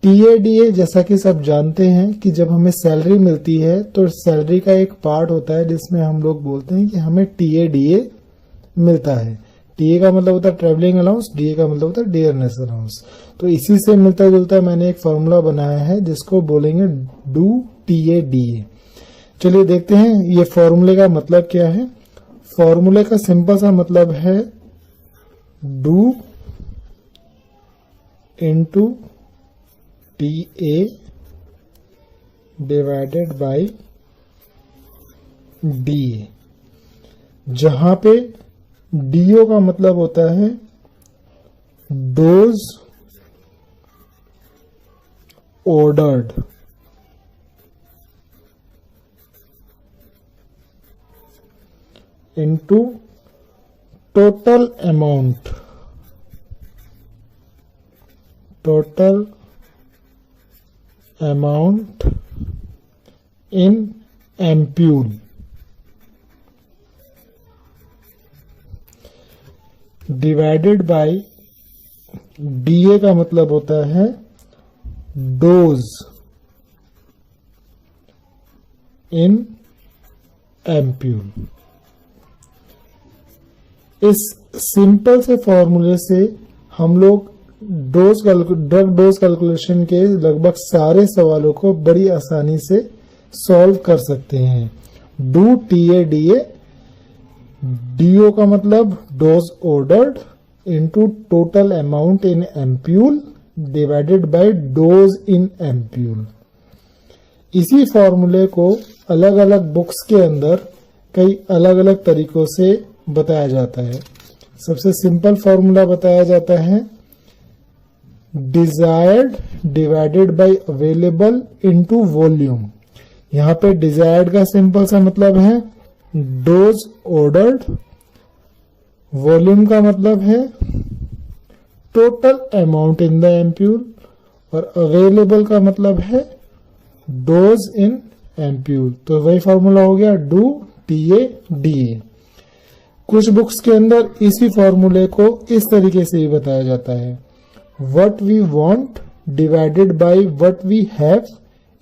TADA जैसा कि सब जानते हैं कि जब हमें सैलरी मिलती है तो सैलरी का एक पार्ट होता है जिसमें हम लोग बोलते हैं कि हमें टीएडीए मिलता है। टीए का मतलब होता है ट्रैवलिंग अलाउंस, डीए का मतलब होता है डियरनेस अलाउंस। तो इसी से मिलता जुलता मैंने एक फॉर्मूला बनाया है जिसको बोलेंगे डू टीएडीए। चलिए देखते हैं ये फॉर्मूले का मतलब क्या है। फॉर्मूले का सिंपल सा मतलब है do into TA divided by DA, जहां पे डीओ का मतलब होता है dose ordered, into total amount in ampoule, divided by DA का मतलब होता है डोज इन एम्प्यूल। इस सिंपल से फॉर्मूले से हम लोग ड्रग डोज कैलकुलेशन के लगभग सारे सवालों को बड़ी आसानी से सॉल्व कर सकते हैं। डू टीएडीए, डीओ का मतलब dose ordered into total amount in ampoule divided by dose in ampoule. इसी फॉर्मूले को अलग अलग बुक्स के अंदर कई अलग अलग तरीकों से बताया जाता है। सबसे सिंपल फॉर्मूला बताया जाता है desired divided by available into volume. यहाँ पे डिजायर्ड का सिंपल सा मतलब है डोज ऑर्डर्ड, वॉल्यूम का मतलब है total amount in the ampoule, और अवेलेबल का मतलब है डोज इन एम्प्यूल। तो वही फॉर्मूला हो गया डू टीएडीए। कुछ बुक्स के अंदर इसी फॉर्मूले को इस तरीके से ही बताया जाता है what we want divided by what we have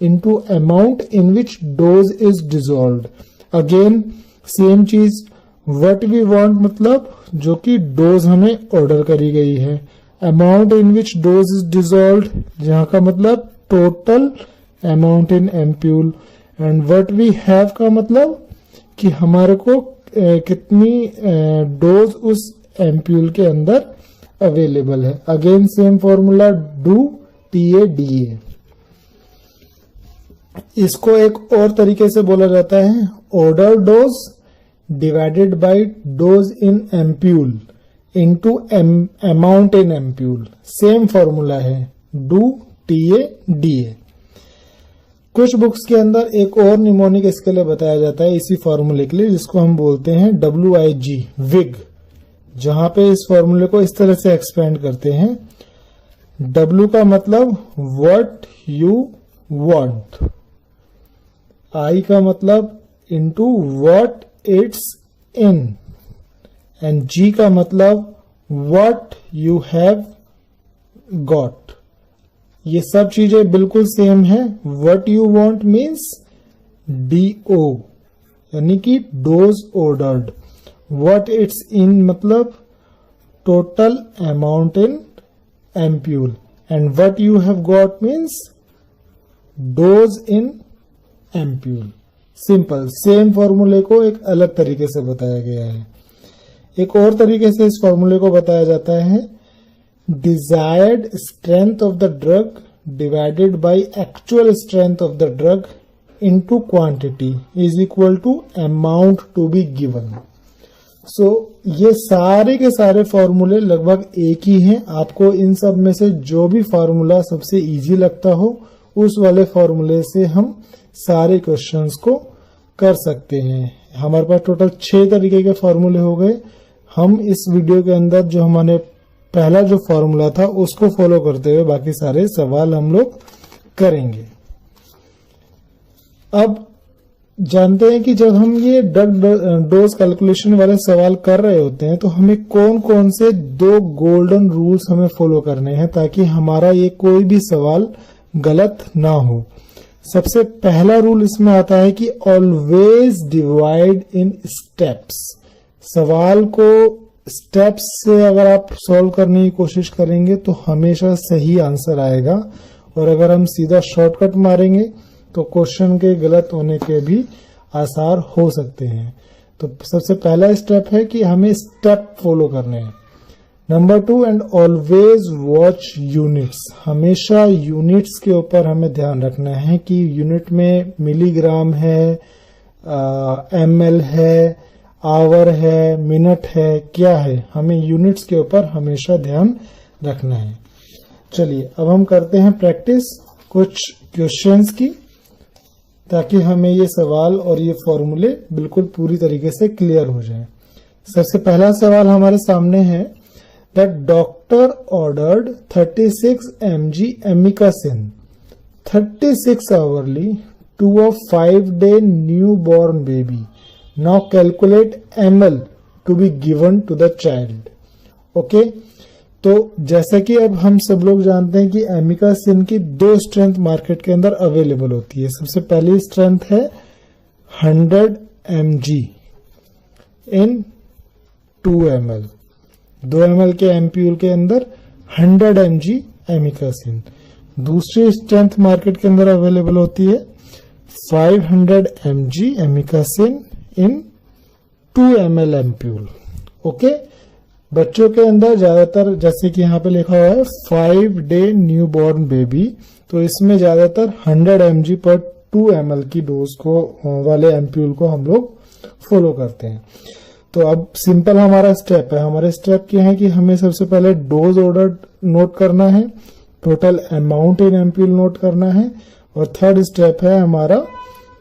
into amount in which dose is dissolved. Again same चीज, व्हाट वी वांट मतलब जो कि डोज हमें ऑर्डर करी गई है, amount in which dose is dissolved जहां का मतलब total amount in ampoule, and what we have का मतलब कि हमारे को कितनी डोज उस एम्प्यूल के अंदर अवेलेबल है। Again same formula do TADA. इसको एक और तरीके से बोला जाता है order dose divided by dose in ampoule into amount in ampoule. Same formula है डू टीएडीए। कुछ बुक्स के अंदर एक और निमोनिक इसके लिए बताया जाता है इसी फॉर्मूले के लिए, जिसको हम बोलते हैं WIG विग, जहां पे इस फॉर्मूले को इस तरह से एक्सपेंड करते हैं W का मतलब व्हाट यू वांट, I का मतलब into what it's in, and G का मतलब व्हाट यू हैव गॉट। ये सब चीजें बिल्कुल सेम है। What you want means DO यानी कि dose ordered, what it's in मतलब total amount in ampoule, and what you have got means dose in ampoule. Simple same फॉर्मूले को एक अलग तरीके से बताया गया है। एक और तरीके से इस फॉर्मूले को बताया जाता है desired strength of the drug divided by actual strength of the drug into quantity is equal to amount to be given. So ये सारे के सारे फॉर्मूले लगभग एक ही हैं। आपको इन सब में से जो भी फॉर्मूला सबसे इजी लगता हो उस वाले फॉर्मूले से हम सारे क्वेश्चंस को कर सकते हैं। हमारे पास टोटल 6 तरीके के फॉर्मूले हो गए। हम इस वीडियो के अंदर जो हमारे पहला जो फॉर्मूला था उसको फॉलो करते हुए बाकी सारे सवाल हम लोग करेंगे। अब जानते हैं कि जब हम ये ड्रग डोज कैलकुलेशन वाले सवाल कर रहे होते हैं तो हमें कौन कौन से 2 गोल्डन रूल्स हमें फॉलो करने हैं ताकि हमारा ये कोई भी सवाल गलत ना हो। सबसे पहला रूल इसमें आता है कि ऑलवेज डिवाइड इन स्टेप्स। सवाल को स्टेप्स से अगर आप सॉल्व करने की कोशिश करेंगे तो हमेशा सही आंसर आएगा, और अगर हम सीधा शॉर्टकट मारेंगे तो क्वेश्चन के गलत होने के भी आसार हो सकते हैं। तो सबसे पहला स्टेप है कि हमें स्टेप फॉलो करने हैं। Number 2, and always watch units. हमेशा यूनिट्स के ऊपर हमें ध्यान रखना है कि यूनिट में मिलीग्राम है, ml है, आवर है, मिनट है, क्या है, हमें यूनिट्स के ऊपर हमेशा ध्यान रखना है। चलिए अब हम करते हैं प्रैक्टिस कुछ क्वेश्चंस की, ताकि हमें ये सवाल और ये फॉर्मूले बिल्कुल पूरी तरीके से क्लियर हो जाए। सबसे पहला सवाल हमारे सामने है that doctor ordered 36 mg amikacin 36 hourly to a 5-day newborn baby. Now calculate ml to be given to the child. Okay तो जैसा कि अब हम सब लोग जानते हैं कि एमिकासिन की 2 स्ट्रेंथ मार्केट के अंदर अवेलेबल होती है। सबसे पहली स्ट्रेंथ है 100 mg इन 2 ml। 2 ml के एम्प्यूल के अंदर 100 mg एमिकासिन। दूसरी स्ट्रेंथ मार्केट के अंदर अवेलेबल होती है 500 mg एमिकासिन इन 2 ml एम्प्यूल। ओके बच्चों के अंदर ज्यादातर, जैसे कि यहाँ पे लिखा हुआ है 5-day न्यूबॉर्न बेबी, तो इसमें ज्यादातर 100 mg पर 2 ml की डोज को वाले एम्प्यूल को हम लोग फॉलो करते हैं। तो अब सिंपल हमारा स्टेप है। हमारे स्टेप क्या है कि हमें सबसे पहले डोज ऑर्डर नोट करना है, total amount in ampoule note करना है, और थर्ड स्टेप है हमारा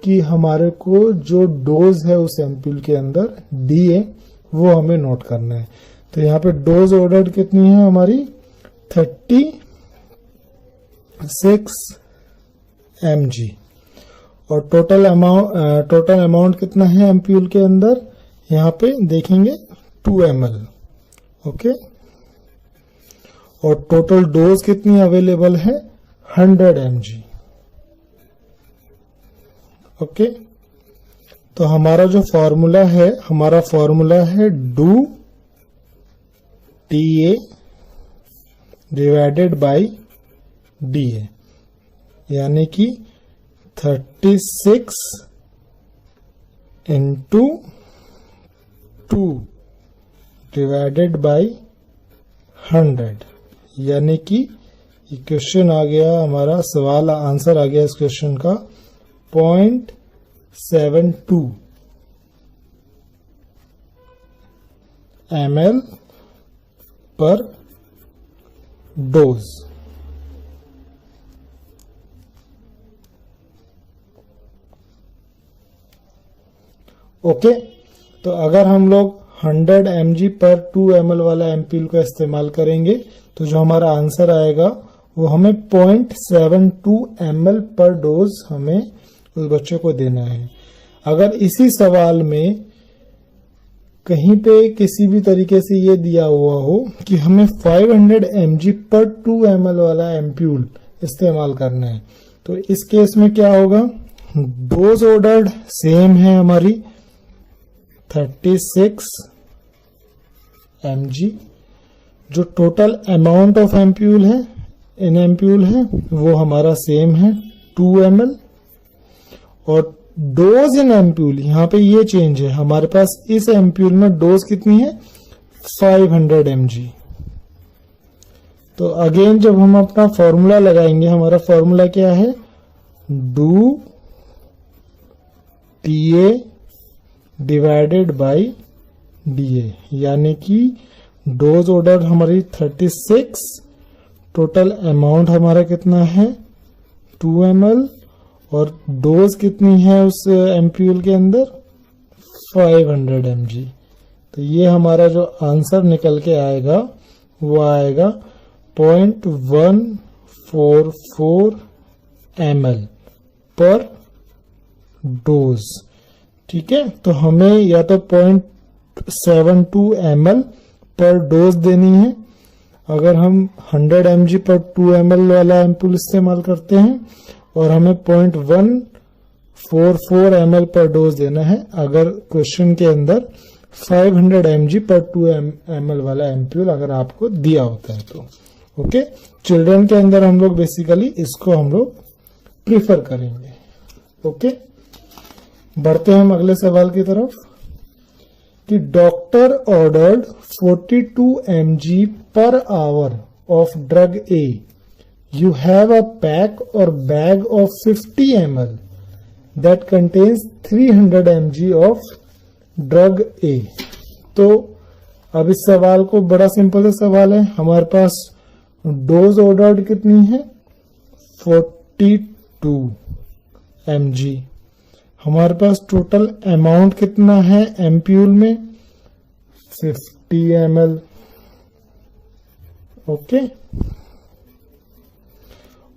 कि हमारे को जो डोज है उस एम्प्यूल के अंदर DA वो हमें नोट करना है। तो यहाँ पे डोज ऑर्डर कितनी है हमारी 36 mg, और टोटल अमाउंट कितना है एम्प्यूल के अंदर, यहाँ पे देखेंगे 2 ml। ओके और टोटल डोज कितनी अवेलेबल है 100 mg। ओके तो हमारा जो फॉर्मूला है do TA divided by DA, यानी कि 36 इंटू 2 डिवाइडेड बाई 100, यानी कि क्वेश्चन आ गया हमारा, सवाल आंसर आ गया इस क्वेश्चन का 0.72 ml पर डोज। ओके तो अगर हम लोग 100 mg पर 2 ml वाला एम्प्यूल का इस्तेमाल करेंगे तो जो हमारा आंसर आएगा वो हमें 0.72 ml पर डोज हमें उस बच्चे को देना है। अगर इसी सवाल में कहीं पे किसी भी तरीके से ये दिया हुआ हो कि हमें 500 mg पर 2 ml वाला एम्प्यूल इस्तेमाल करना है, तो इस केस में क्या होगा, डोज ऑर्डर्ड सेम है हमारी 36 mg, जो टोटल अमाउंट ऑफ एम्प्यूल है इन एम्प्यूल है वो हमारा सेम है 2 ml, और डोज इन एम्प्यूल यहाँ पे ये चेंज है, हमारे पास इस एम्प्यूल में डोज कितनी है 500 mg। तो अगेन जब हम अपना फॉर्मूला लगाएंगे, हमारा फॉर्मूला क्या है, do TA divided by DA, यानी कि डोज ऑर्डर हमारी 36, टोटल अमाउंट हमारा कितना है 2 ml, और डोज कितनी है उस एम्प्यूल के अंदर 500 mg। तो ये हमारा जो आंसर निकल के आएगा वो आएगा 0.144 ml पर डोज। ठीक है, तो हमें या तो 0.72 ml पर डोज देनी है अगर हम 100 mg पर 2 ml वाला एम्पूल इस्तेमाल करते हैं, और हमें 0.144 ml पर डोज देना है अगर क्वेश्चन के अंदर 500 mg पर 2 ml वाला एम्पूल अगर आपको दिया होता है तो। ओके, चिल्ड्रन के अंदर हम लोग बेसिकली इसको हम लोग प्रीफर करेंगे। ओके, बढ़ते हैं हम अगले सवाल की तरफ कि doctor ordered 42 mg per hour of drug A, you have a pack और bag of 50 ml that contains 300 mg of drug A. तो अब इस सवाल को बड़ा सिंपल सा सवाल है, हमारे पास डोज ऑर्डर्ड कितनी है 42 mg, हमारे पास टोटल अमाउंट कितना है एम्प्यूल में 50 ml। ओके,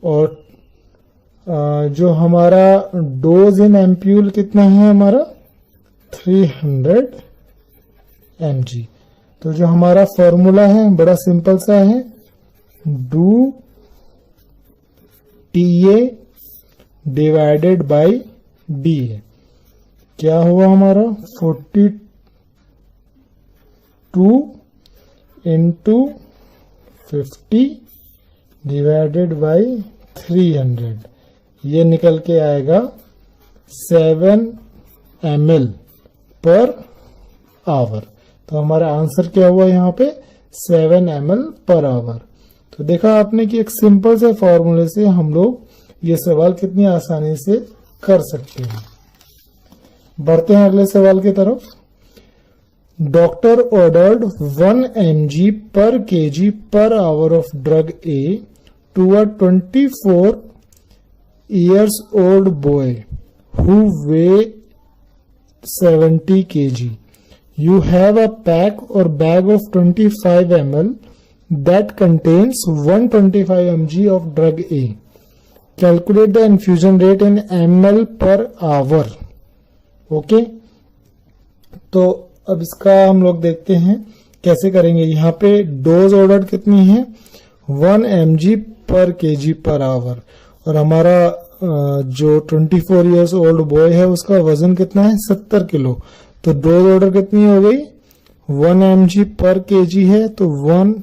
और जो हमारा डोज इन एम्प्यूल कितना है हमारा 300 mg। तो जो हमारा फॉर्मूला है बड़ा सिंपल सा है, do TA divided by DA। क्या हुआ हमारा 42 इंटू 50 डिवाइडेड बाय 300, ये निकल के आएगा 7 ml पर आवर। तो हमारा आंसर क्या हुआ यहाँ पे 7 ml पर आवर। तो देखा आपने कि एक सिंपल से फॉर्मूले से हम लोग ये सवाल कितनी आसानी से कर सकते हैं। बढ़ते हैं अगले सवाल की तरफ। Doctor ordered 1 mg per kg per hour of drug A to a 24 years old boy who weigh 70 kg. You have a pack or bag of 25 ml that contains 125 mg of drug A. Calculate the infusion rate in ml per hour. Okay, तो अब इसका हम लोग देखते हैं कैसे करेंगे। यहाँ पे डोज ऑर्डर कितनी है 1 mg per kg per our, और हमारा जो 24 इयर्स ओल्ड बॉय है उसका वजन कितना है 70 किलो। तो डोज ऑर्डर कितनी हो गई 1 mg पर kg है, तो 1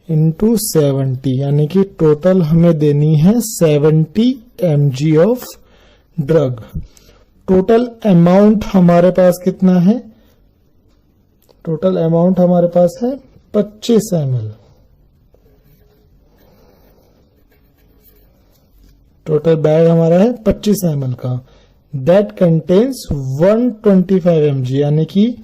इंटू 70 यानी कि टोटल हमें देनी है 70 mg of drug. Total amount हमारे पास कितना है, टोटल अमाउंट हमारे पास है 25 ml। टोटल बैग हमारा है 25 ml का, दैट कंटेन्स 125 mg यानी कि